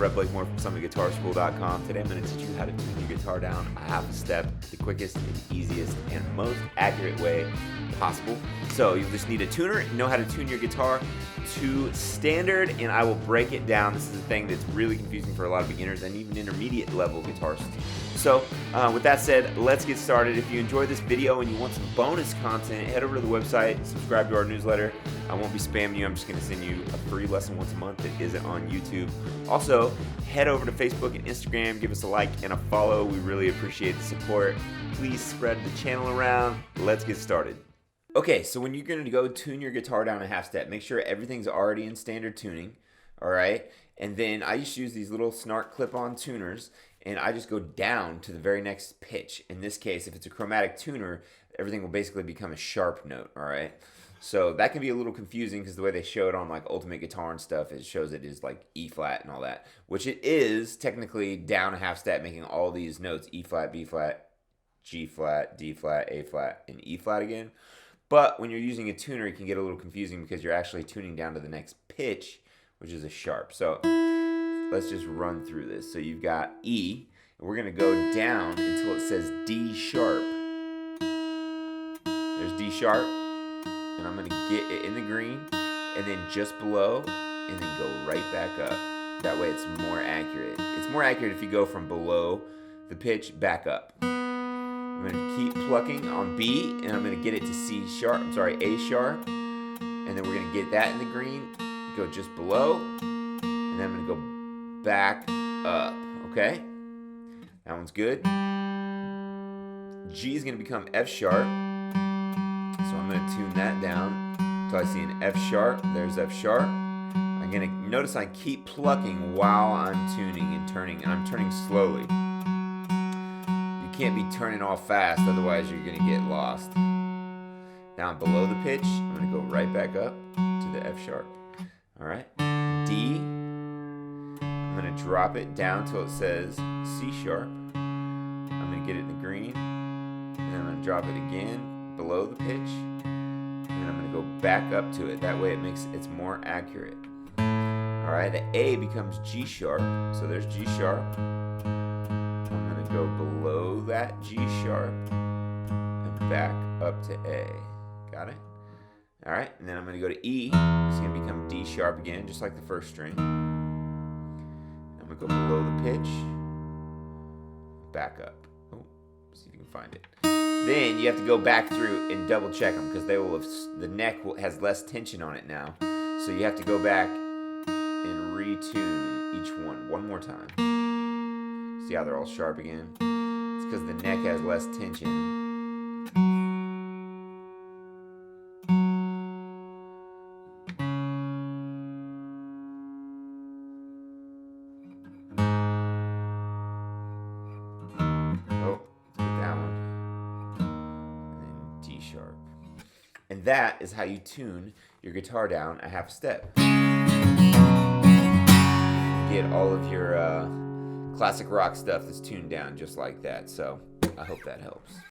Brett Blakemore from SummitGuitarSchool.com. Today I'm going to teach you how to tune your guitar down a half a step, the quickest and easiest and most accurate way possible. So you'll just need a tuner, know how to tune your guitar to standard, and I will break it down. This is a thing that's really confusing for a lot of beginners and even intermediate level guitarists. So with that said, let's get started. If you enjoyed this video and you want some bonus content, head over to the website, subscribe to our newsletter. I won't be spamming you. I'm just going to send you a free lesson once a month that isn't on YouTube. Also, head over to Facebook and Instagram, give us a like and a follow. We really appreciate the support. Please spread the channel around. Let's get started. Okay, so when you're going to go tune your guitar down a half step, make sure everything's already in standard tuning, all right? And then I just use these little Snart clip-on tuners, and I just go down to the very next pitch. In this case, if it's a chromatic tuner, everything will basically become a sharp note, all right? So that can be a little confusing because the way they show it on like Ultimate Guitar and stuff, it shows it is like E flat and all that, which it is technically down a half step, making all these notes E flat, B flat, G flat, D flat, A flat, and E flat again. But when you're using a tuner, it can get a little confusing because you're actually tuning down to the next pitch, which is a sharp. So let's just run through this. So you've got E, and we're going to go down until it says D sharp. There's D sharp, and I'm going to get it in the green, and then just below, and then go right back up. That way it's more accurate. It's more accurate if you go from below the pitch back up. I'm going to keep plucking on B, and I'm going to get it to C sharp, A sharp, and then we're going to get that in the green, go just below, and then I'm going to go back up, okay? That one's good. G is going to become F sharp, so I'm going to tune that down until I see an F sharp. There's F sharp. I'm going to notice I keep plucking while I'm tuning and turning, and I'm turning slowly. Can't be turning all fast, otherwise you're going to get lost. Down below the pitch, I'm going to go right back up to the F sharp. All right, D, I'm going to drop it down till it says C sharp. I'm going to get it in the green, and then I'm going to drop it again below the pitch, and then I'm going to go back up to it. That way it's more accurate. All right, the A becomes G sharp, so there's G sharp. Go below that G sharp and back up to A. Got it? All right, and then I'm going to go to E. It's going to become D sharp again, just like the first string. I'm going to go below the pitch, back up. Oh, see if you can find it. Then you have to go back through and double check them because they will have, the neck has less tension on it now. So you have to go back and retune each one more time. See how they're all sharp again? It's because the neck has less tension. Oh, get that one. And then D sharp. And that is how you tune your guitar down a half step. Get all of your classic rock stuff that's tuned down just like that. So I hope that helps.